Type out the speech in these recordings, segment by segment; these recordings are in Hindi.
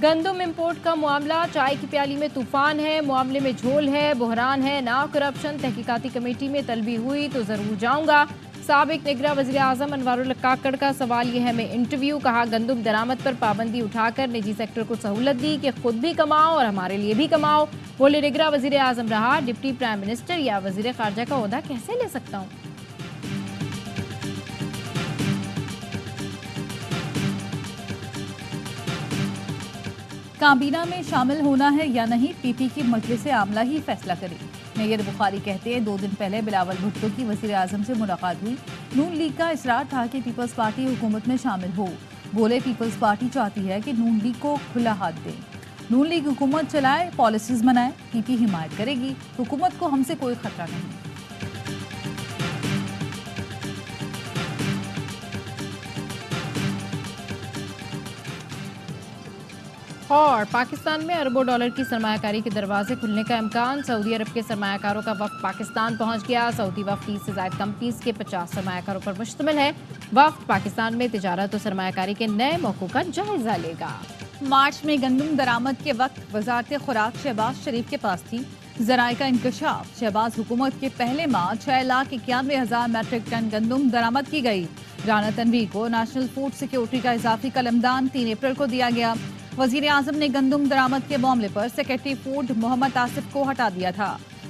गंदम इंपोर्ट का मामला चाय की प्याली में तूफान है, मामले में झोल है, बहरान है, ना करप्शन। तहकीकाती कमेटी में तलबी हुई तो जरूर जाऊंगा। साबिक निगरान वज़ीर आज़म अनवारुल काकड़ का सवाल यह है में इंटरव्यू। कहा गंदम दरामद पर पाबंदी उठाकर निजी सेक्टर को सहूलत दी कि खुद भी कमाओ और हमारे लिए भी कमाओ। बोले निगरान वज़ीर आज़म रहा, डिप्टी प्राइम मिनिस्टर या वज़ीर खारजा का ओहदा कैसे ले सकता हूँ। काबीना में शामिल होना है या नहीं, पीपी की मजलिस आमला ही फैसला करे। मेयर बुखारी कहते हैं 2 दिन पहले बिलावल भुट्टो की वज़ीर आज़म से मुलाकात हुई। नून लीग का इसरार था कि पीपल्स पार्टी हुकूमत में शामिल हो। बोले पीपल्स पार्टी चाहती है कि नून लीग को खुला हाथ दे, नून लीग हुकूमत चलाए, पॉलिसीज बनाए, पीपी हिमायत करेगी, हुकूमत को हमसे कोई खतरा नहीं। और पाकिस्तान में अरबों डॉलर की सरमायाकारी के दरवाजे खुलने का इम्कान। सऊदी अरब के सरमायाकारों का वफ्द पाकिस्तान पहुंच गया। सऊदी वफ्द 30 से ज़ायद कंपनीज के 50 सरमायाकारों पर मुश्तमिल है। वफ्द पाकिस्तान में तिजारत और सरमायाकारी के नए मौक़ों का जायजा लेगा। मार्च में गंदम दरामद के वक्त वजारत खुराक शहबाज शरीफ के पास थी। ज़राए का इंकशाफ, शहबाज हुकूमत के पहले माह 6,91,000 मैट्रिक टन गंदम दरामद की गई। राना तनवीर को नेशनल फूड सिक्योरिटी का इजाफी कलमदान 3 अप्रैल को दिया गया। वजीर आजम ने गंदम दरामद के मामले पर सेक्रेटरी फूड मोहम्मद आसिफ को हटा दिया था।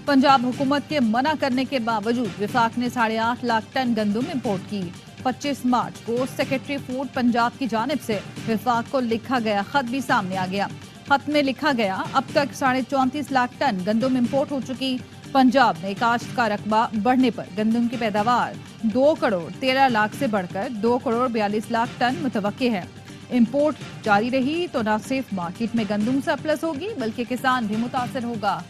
पंजाब हुकूमत के मना करने के बावजूद विफाक ने 8.5 लाख टन गंदम इम्पोर्ट की। 25 मार्च को सेक्रेटरी फूड पंजाब की जानिब से विफाक को लिखा गया खत भी सामने आ गया। खत में लिखा गया, अब तक 34.5 लाख टन गंदम इम्पोर्ट हो चुकी। पंजाब में काश्त का रकबा बढ़ने पर गंदम की पैदावार 2 करोड़ 13 लाख से बढ़कर 2 करोड़ 42 लाख टन मुतवक्के है। इंपोर्ट जारी रही तो न सिर्फ मार्केट में गंदम सरप्लस होगी बल्कि किसान भी मुतासर होगा।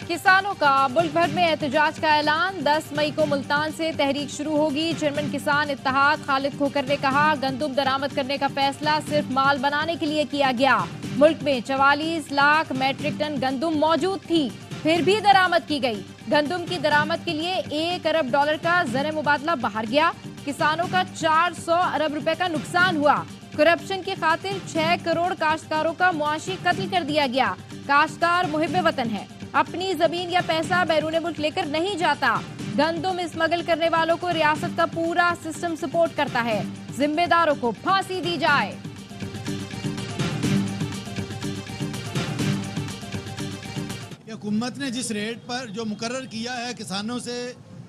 किसानों का मुल्क भर में एहतजाज का ऐलान। 10 मई को मुल्तान से तहरीक शुरू होगी। चेयरमैन किसान इत्तेहाद खालिद खोकर ने कहा गंदम दरामद करने का फैसला सिर्फ माल बनाने के लिए किया गया। मुल्क में 44 लाख मैट्रिक टन गंदम मौजूद थी, फिर भी दरामद की गई। गंदम की दरामद के लिए 1 अरब डॉलर का ज़र मुबादला बाहर गया। किसानों का 400 अरब रुपए का नुकसान हुआ। करप्शन की खातिर 6 करोड़ काश्तकारों का मुआशी कत्ल कर दिया गया। काश्तकार मुहिब वतन है, अपनी जमीन या पैसा बैरून मुल्क लेकर नहीं जाता। गंदम स्मगल करने वालों को रियासत का पूरा सिस्टम सपोर्ट करता है। जिम्मेदारों को फांसी दी जाए। हुकूमत ने जिस रेट पर जो मुकर्रर किया है किसानों से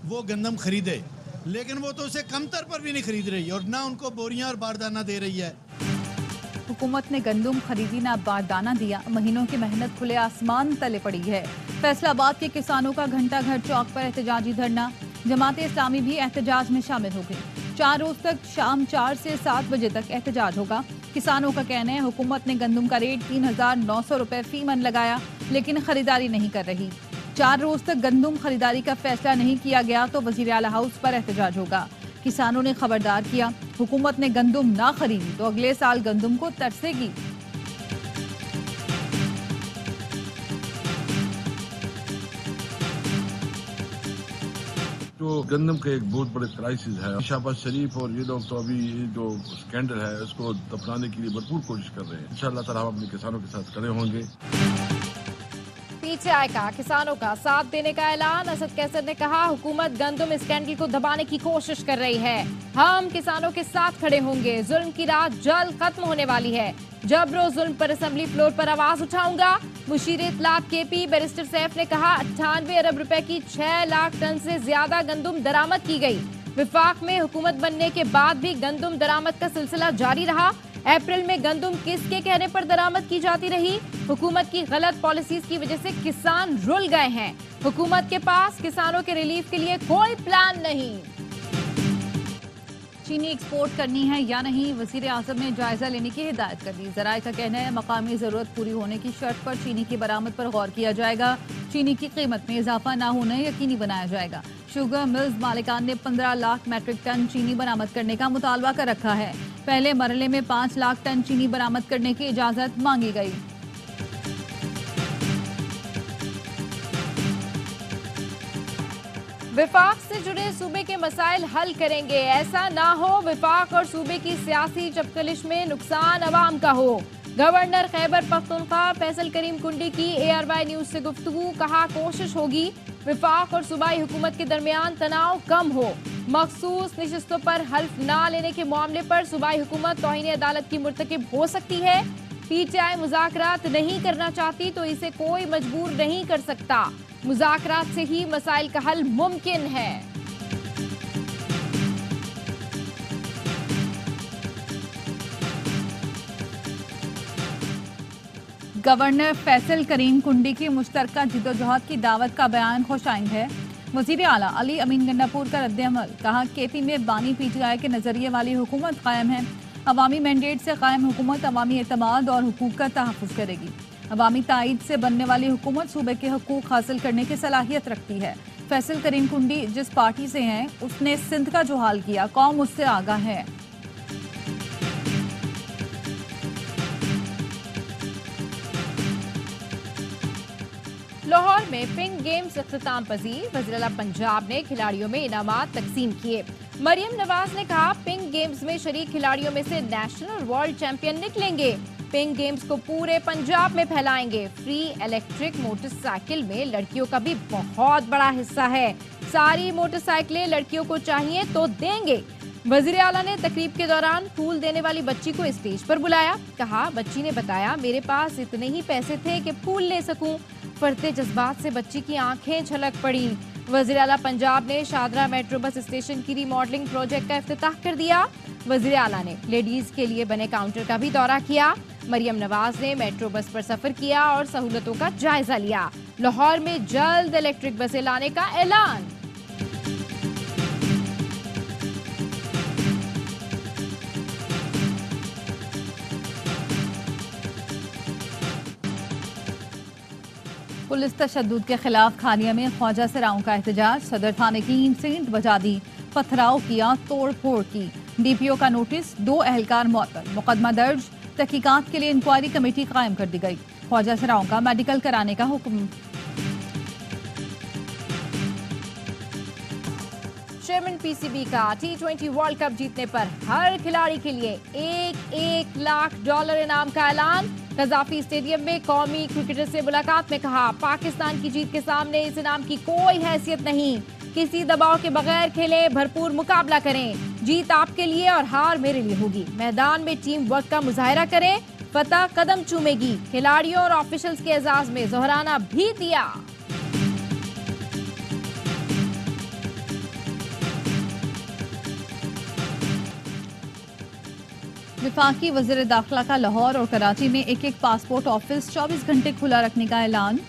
वो गंदम खरीदे, लेकिन वो तो उसे कमतर पर भी नहीं खरीद रही और ना उनको बोरियां और बारदाना दे रही है। हुकूमत ने गंदम खरीदी ना बारदाना दिया। महीनों की मेहनत खुले आसमान तले पड़ी है। फैसलाबाद के किसानों का घंटा घर चौक पर एहतजाजी धरना। जमात इस्लामी भी एहतजाज में शामिल हो गई। 4 रोज तक शाम 4 से 7 बजे तक एहतजाज होगा। किसानों का कहना है हुकूमत ने गंदम का रेट 3,900 रुपए फी मन लगाया, लेकिन खरीदारी नहीं कर रही। 4 रोज तक गंदम खरीदारी का फैसला नहीं किया गया तो वजीर आला हाउस पर एहतजाज होगा। किसानों ने खबरदार किया, हुकूमत ने गंदम ना खरीदी तो अगले साल गंदम को तरसेगी। तो गंदम का एक बहुत बड़े क्राइसिस है। शहबाज शरीफ और ये लोग तो अभी जो स्कैंडल है उसको दफनाने के लिए भरपूर कोशिश कर रहे हैं। इंशाअल्लाह ताला हम अपने किसानों के साथ खड़े होंगे। पीटीआई का किसानों का साथ देने का ऐलान। असद कैसर ने कहा हुकूमत गंदम स्कैंडल को दबाने की कोशिश कर रही है। हम किसानों के साथ खड़े होंगे। जुल्म की रात जल्द खत्म होने वाली है। जबरो जुल्म पर असेंबली फ्लोर पर आवाज उठाऊंगा। मुशीर इत्तलात केपी बैरिस्टर सैफ ने कहा 98 अरब रुपए की 6 लाख टन से ज्यादा गंदम दरामद की गई। विफाक में हुकूमत बनने के बाद भी गंदम दरामद का सिलसिला जारी रहा। अप्रैल में गंदम किसके कहने पर दरामद की जाती रही? हुकूमत की गलत पॉलिसीज की वजह से किसान रुल गए हैं। हुकूमत के पास किसानों के रिलीफ के लिए कोई प्लान नहीं। चीनी एक्सपोर्ट करनी है या नहीं, वजीर आजम ने जायजा लेने की हिदायत कर दी। ज़राए का कहना है मकामी जरूरत पूरी होने की शर्त पर चीनी की बरामद पर गौर किया जाएगा। चीनी की कीमत में इजाफा न होना यकीनी बनाया जाएगा। शुगर मिल्स मालिकान ने 15 लाख मैट्रिक टन चीनी बरामद करने का मुतालबा कर रखा है। पहले मरहले में 5 लाख टन चीनी बरामद करने की इजाजत मांगी गई। विफाक से जुड़े सूबे के मसाइल हल करेंगे, ऐसा ना हो विफाक और सूबे की सियासी चपकलिश में नुकसान अवाम का हो। गवर्नर खैबर पख्तूनख्वा फैसल करीम कुंडी की ARY न्यूज से गुफ्तगू, कहा कोशिश होगी विफाक और सूबाई हुकूमत के दरमियान तनाव कम हो। मखसूस नशिस्तों पर हल्फ ना लेने के मामले पर सूबाई हुकूमत तौहीन अदालत की मुर्तकिब हो सकती है। PTI मुज़ाकरात नहीं करना चाहती तो इसे कोई मजबूर नहीं कर सकता। मुज़ाकरात से ही मसाइल का हल मुमकिन है। गवर्नर फैसल करीम कुंडी की मुश्तरका जिद्दोजहद की दावत का बयान खुशाइंद है। वज़ीर आला अली अमीन गंडापुर का रद्द-ए-अमल, कहा KP में बानी PTI के नजरिए वाली हुकूमत कायम है। अवामी मैंडेट से कायम हुकूमत अवामी एतमाद और हुकूक का तहफ़्फ़ुज़ करेगी। अवामी ताईद से बनने वाली हुकूमत सूबे के हकूक हासिल करने की सलाहियत रखती है। फैसल करीम कुंडी जिस पार्टी से हैं उसने सिंध का जो हाल किया, कौम उससे आगाह है। लाहौर में पिंक गेम्स इख्तिताम पजीर, वज़ीर-ए-आला पंजाब ने खिलाड़ियों में इनामात तकसीम किए। मरियम नवाज ने कहा पिंक गेम्स में शरीक खिलाड़ियों में से नेशनल और वर्ल्ड चैंपियन निकलेंगे। पिंक गेम्स को पूरे पंजाब में फैलाएंगे। फ्री इलेक्ट्रिक मोटरसाइकिल में लड़कियों का भी बहुत बड़ा हिस्सा है। सारी मोटरसाइकिलें लड़कियों को चाहिए तो देंगे। वज़ीर आला ने तकरीब के दौरान फूल देने वाली बच्ची को स्टेज पर बुलाया। कहा बच्ची ने बताया मेरे पास इतने ही पैसे थे कि फूल ले सकूं। फरते जज्बात से बच्ची की आंखें छलक पड़ी। वज़ीर आला पंजाब ने शादरा मेट्रो बस स्टेशन की रीमॉडलिंग प्रोजेक्ट का इफ्तिताह कर दिया। वज़ीर आला ने लेडीज के लिए बने काउंटर का भी दौरा किया। मरियम नवाज ने मेट्रो बस पर सफर किया और सहूलतों का जायजा लिया। लाहौर में जल्द इलेक्ट्रिक बसें लाने का ऐलान। पुलिस तशद्दुद के खिलाफ खानिया में ख्वाजा सराओं का एहतजाज। सदर थाने की सेंट बजा दी, पथराव किया, तोड़ फोड़ की। DPO का नोटिस, 2 एहलकार मुअत्तल। मुकदमा दर्ज, तहकीकात के लिए इंक्वायरी कमेटी कायम कर दी गई। ख्वाजा सराओं का मेडिकल कराने का हुक्म। चेयरमैन PCB का T20 वर्ल्ड कप जीतने पर हर खिलाड़ी के लिए $1 लाख इनाम का ऐलान। कजाफी स्टेडियम में कौमी क्रिकेटर से मुलाकात में कहा पाकिस्तान की जीत के सामने इस इनाम की कोई हैसियत नहीं। किसी दबाव के बगैर खेलें, भरपूर मुकाबला करें। जीत आपके लिए और हार मेरे लिए होगी। मैदान में टीम वर्क का मुजाहरा करें, फतह कदम चूमेगी। खिलाड़ियों और ऑफिशियल्स के एजाज में जोहराना भी दिया। विफाकी वज़ीर दाखिला का लाहौर और कराची में एक पासपोर्ट ऑफिस 24 घंटे खुला रखने का ऐलान।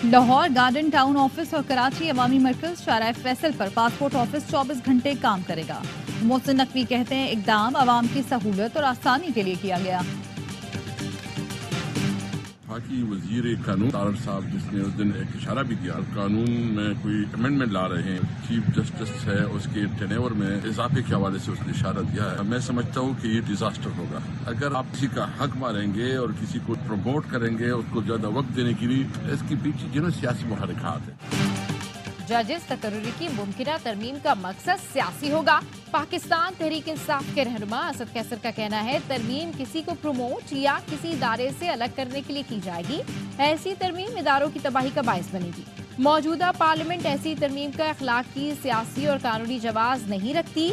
लाहौर गार्डन टाउन ऑफिस और कराची अवामी मरकज शाहराह फैसल पर पासपोर्ट ऑफिस 24 घंटे काम करेगा। मोहसिन नकवी कहते हैं इकदाम अवाम की सहूलत और आसानी के लिए किया गया। बाकी वजीर कानून तारड़ साहब जिसने उस दिन एक इशारा भी दिया कानून में कोई अमेंडमेंट ला रहे हैं, चीफ जस्टिस है उसके टेनेवर में इजाफे के हवाले से उसने इशारा दिया है। मैं समझता हूँ कि ये डिजास्टर होगा। अगर आप किसी का हक मारेंगे और किसी को प्रमोट करेंगे, उसको ज्यादा वक्त देने के लिए, इसके पीछे जिन्होंने सियासी मुहारिकात है। जजेस तकर्री की मुमकिना तरमीम का मकसद सियासी होगा। पाकिस्तान तहरीक इंसाफ के रहनुमा असद कैसर का कहना है तरमीम किसी को प्रमोट या किसी इदारे से अलग करने के लिए की जाएगी। ऐसी तरमीम इदारों की तबाही का बायस बनेगी। मौजूदा पार्लियामेंट ऐसी तरमीम का अखलाकी, सियासी और कानूनी जवाज नहीं रखती।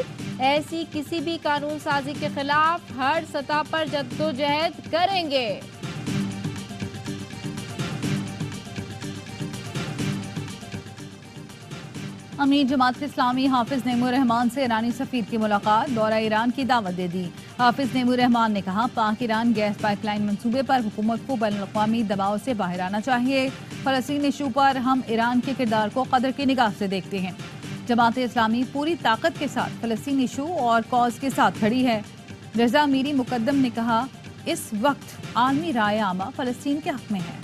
ऐसी किसी भी कानून साजी के खिलाफ हर सतह पर जद्दोजहद करेंगे। अमीर जमात इस्लामी हाफिज नेमू रहमान से ईरानी सफीर की मुलाकात, दौरा ईरान की दावत दे दी। हाफिज नेमू रहमान ने कहा पाक ईरान गैस पाइपलाइन मंसूबे पर हुकूमत को बैनुल-अक़वामी दबाव से बाहर आना चाहिए। फ़लस्तीन इशू पर हम ईरान के किरदार को कदर की निगाह से देखते हैं। जमात इस्लामी पूरी ताकत के साथ फ़लस्तीन इशू और कॉज के साथ खड़ी है। रजा मीरी मुकद्दम ने कहा इस वक्त आलमी राय आमा फ़लस्तीन के हक में है।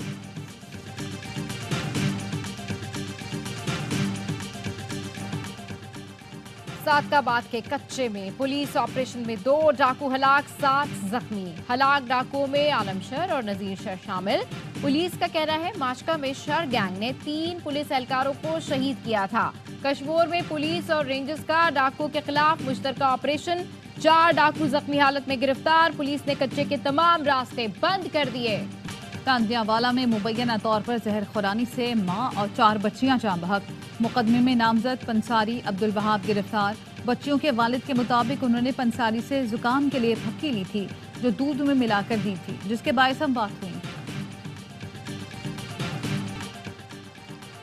सादकाबाद के कच्चे में पुलिस ऑपरेशन में 2 डाकू हलाक, 7 जख्मी। हलाक डाकुओं में आलमशर और नजीर शर शामिल। पुलिस का कहना है माचका में शर गैंग ने 3 पुलिस एहलकारों को शहीद किया था। कश्मीर में पुलिस और रेंजर्स का डाकुओं के खिलाफ मुश्तरका ऑपरेशन, 4 डाकू जख्मी हालत में गिरफ्तार, पुलिस ने कच्चे के तमाम रास्ते बंद कर दिए। कांदियावाला में मुबैना तौर पर जहर खुरानी से मां और 4 बच्चियां जान बहक, मुकदमे में नामजद पंसारी अब्दुल वहाब गिरफ्तार। बच्चियों के वालिद के मुताबिक उन्होंने पंसारी से जुकाम के लिए फक्की ली थी जो दूध में मिलाकर दी थी, जिसके बायस हम बात हुई।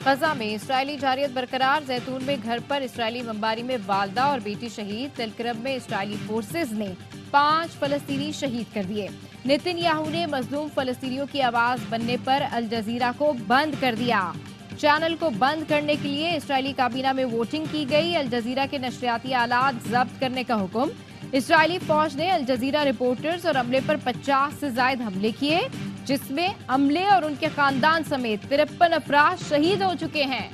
गजा में इस्राएली जारियत बरकरार, जैतून में घर पर इस्राएली बमबारी में वालदा और बेटी शहीद, तेलकरब में इस्राएली फोर्सेज ने 5 फलस्तीनी शहीद कर दिए। नेतन्याहू ने मजलूम फलस्तीनियों की आवाज बनने पर अल जजीरा को बंद कर दिया। चैनल को बंद करने के लिए इस्राएली काबीना में वोटिंग की गई। अल जजीरा के नशरियाती आलात जब्त करने का हुक्म। इस्राएली फौज ने अल जजीरा रिपोर्टर्स और अमले पर 50 से ज्यादा हमले किए, जिसमें अमले और उनके खानदान समेत 53 अफराद शहीद हो चुके हैं।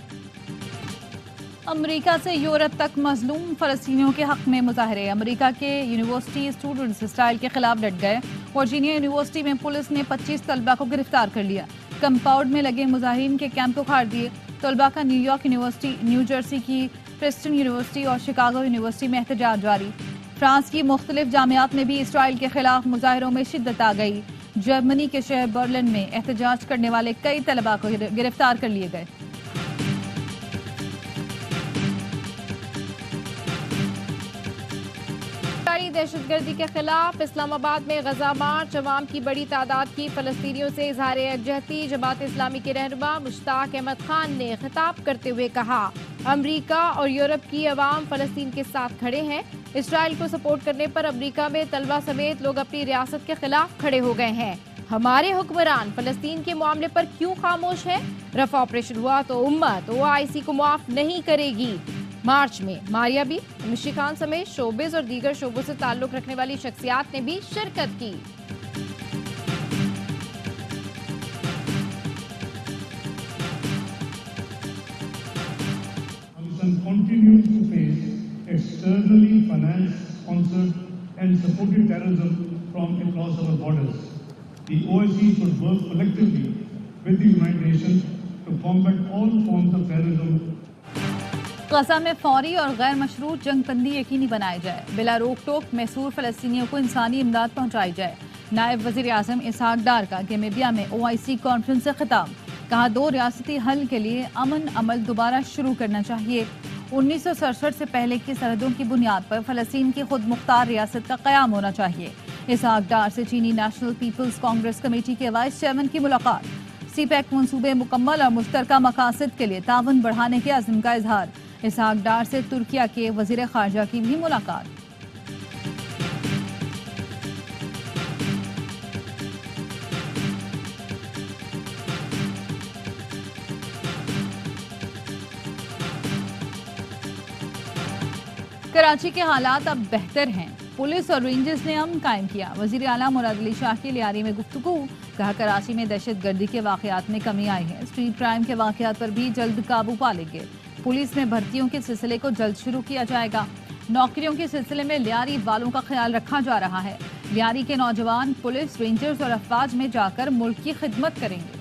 अमेरिका से यूरोप तक मजलूम फलस्तीनियों के हक में मुजाहरे। अमेरिका के यूनिवर्सिटी स्टूडेंट्स इसराइल के खिलाफ डट गए। वर्जीनिया यूनिवर्सिटी में पुलिस ने 25 तलबा को गिरफ्तार कर लिया। कंपाउंड में लगे मुजाहिरीन के कैंप को उखाड़ दिए। तलबा का न्यूयॉर्क यूनिवर्सिटी, न्यू जर्सी की प्रिस्टन यूनिवर्सिटी और शिकागो यूनिवर्सिटी में एहतजाज जारी। फ्रांस की मुख्तलिफ जामियात में भी इसराइल के खिलाफ मुजाहिरों में शिद्दत आ गई। जर्मनी के शहर बर्लिन में एहतजाज करने वाले कई तलबा को गिरफ्तार कर लिए गए। दहशतगर्दी के खिलाफ इस्लामाबाद में गजा मार्च, अवाम की बड़ी तादाद की फलस्तीनियों से इजहार यकजहती। जमात इस्लामी के रहनुमा मुश्ताक अहमद खान ने खिताब करते हुए कहा, अमरीका और यूरोप की अवाम फलस्तीन के साथ खड़े हैं। इसराइल को सपोर्ट करने पर अमरीका में तलबा समेत लोग अपनी रियासत के खिलाफ खड़े हो गए हैं। हमारे हुक्मरान फलस्तीन के मामले पर क्यों खामोश है? रफा ऑपरेशन हुआ तो उम्मत OIC को माफ नहीं करेगी। मार्च में मारिया भी, मिशी खान समेत शोबिस और दीगर शोबों से ताल्लुक रखने वाली शख्सियात ने भी शिरकत की। Continues to face externally financed, sponsored and supported terrorism from across our borders. The OIC should work collectively with the United Nations to combat all forms of terrorism. गजा में फौरी और गैर मशरूत जंगबंदी यकीनी बनाई जाए। बिला रोक टोक मैसूर फलस्तीनियों को इंसानी इमदाद पहुँचाई जाए। नायब वज़ीर आज़म इसहाक डार का गेमेबिया में OIC कॉन्फ्रेंस से खिताब, कहा 2 रियासती हल के लिए अमन अमल दोबारा शुरू करना चाहिए। 1967 से पहले की सरहदों की बुनियाद पर फलस्तीन की खुद मुख्तार रियासत का क़याम होना चाहिए। इसहाक डार से चीनी नेशनल पीपल्स कांग्रेस कमेटी के वाइस चेयरमैन की मुलाकात। CPEC मंसूबे मुकम्मल और मुश्तरका मकासद के लिए तावन बढ़ाने के अज़्म का इजहार। इसहाक डार से तुर्किया के वज़ीर ख़ारजा की भी मुलाकात। कराची के हालात अब बेहतर हैं। पुलिस और रेंजर्स ने अमन कायम किया। वज़ीर आला मुराद अली शाह की लियारी में गुफ्तगू, कहा कराची में दहशतगर्दी के वाक़यात में कमी आई है। स्ट्रीट क्राइम के वाक़यात पर भी जल्द काबू पा लेंगे। पुलिस में भर्तियों के सिलसिले को जल्द शुरू किया जाएगा। नौकरियों के सिलसिले में लियारी वालों का ख्याल रखा जा रहा है। लियारी के नौजवान पुलिस, रेंजर्स और अफवाज में जाकर मुल्क की खिदमत करेंगे।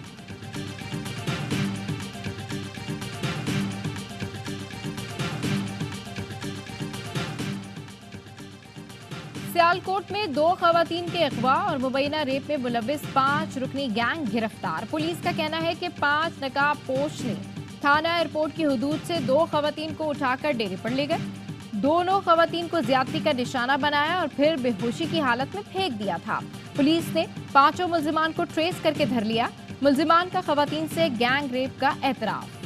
सियालकोट में 2 खवातीन के अगवा और मुबैना रेप में मुलव्विस 5 रुकनी गैंग गिरफ्तार। पुलिस का कहना है कि 5 नकाब पोश ने थाना एयरपोर्ट की हुदूद से 2 खवातीन को उठाकर डेरे पर ले गए। दोनों खवातीन को ज्यादती का निशाना बनाया और फिर बेहोशी की हालत में फेंक दिया था। पुलिस ने 5 मुल्जिमान को ट्रेस करके धर लिया। मुल्जिमान का खवातीन से गैंग रेप का एतराफ।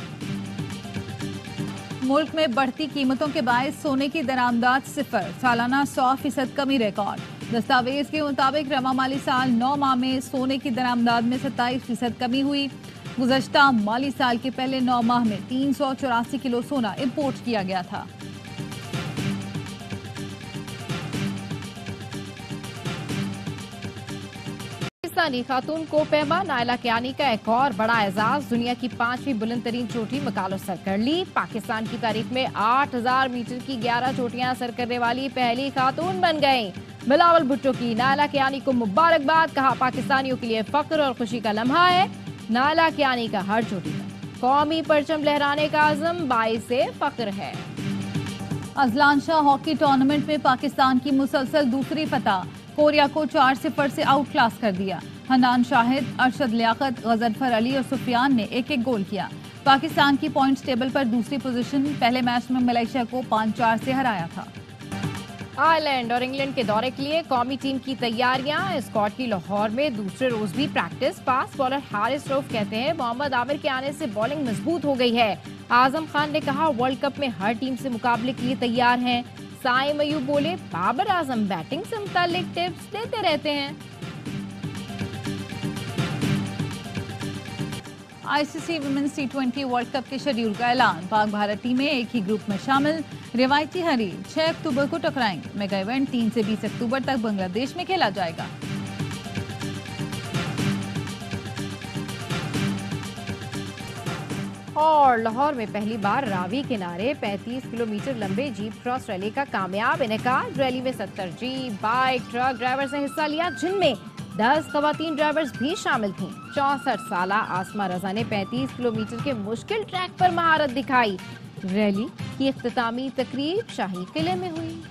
मुल्क में बढ़ती कीमतों के बायस सोने की दरामदाद 0, सालाना 100% कमी रिकॉर्ड। दस्तावेज के मुताबिक रवा माली साल 9 माह में सोने की दरामदाद में 27% कमी हुई। गुज़श्ता माली साल के पहले 9 माह में 384 किलो सोना इंपोर्ट किया गया था। पाकिस्तानी खातून को पैमा नायला कियानी का एक और बड़ा एजाज, दुनिया की 5वीं बुलंद तरीन चोटी मकालो सर कर ली। पाकिस्तान की तारीख में 8000 मीटर की 11 चोटियां सर करने वाली पहली खातून बन गईं। बिलावल भुट्टो की नायला कियानी को मुबारकबाद, कहा पाकिस्तानियों के लिए फख्र और खुशी का लम्हा है। नायला कियानी का हर चोटी पर कौमी परचम लहराने का आज़म बाइसे फख्र है। अजलान शाह हॉकी टूर्नामेंट में पाकिस्तान की मुसलसल दूसरी फतह, कोरिया को 4-0 से आउट क्लास कर दिया। हनान शाहिद, अरशद लियाकत, गजनफर अली और सुफियान ने एक एक गोल किया। पाकिस्तान की पॉइंट्स टेबल पर दूसरी पोजीशन, पहले मैच में मलेशिया को 5-4 से हराया था। आयरलैंड और इंग्लैंड के दौरे के लिए कौमी टीम की तैयारियां। स्कॉट की लाहौर में दूसरे रोज भी practice. Fast bowler Haris Rauf कहते हैं मोहम्मद आमिर के आने से बॉलिंग मजबूत हो गई है। आजम खान ने कहा वर्ल्ड कप में हर टीम से मुकाबले के लिए तैयार हैं। साइम अयूब बोले बाबर आजम बैटिंग से मुतालिक टिप्स देते रहते हैं। ICC women's T20 world cup के शेड्यूल का ऐलान। पाक भारत टीमें एक ही ग्रुप में शामिल। रिवायती हरीफ 6 अक्टूबर को टकराएंगे। मेगा इवेंट 3 से 20 अक्टूबर तक बांग्लादेश में खेला जाएगा। और लाहौर में पहली बार रावी किनारे 35 किलोमीटर लंबे जीप क्रॉस रैली का कामयाब इनेकाद। रैली में 70 जीप, बाइक, ट्रक ड्राइवर्स ने हिस्सा लिया, जिनमें 10 खवातीन ड्राइवर्स भी शामिल थीं। 64 साला आसमा रजा ने 35 किलोमीटर के मुश्किल ट्रैक पर महारत दिखाई। रैली की इख्तितामी तकरीब शाही किले में हुई।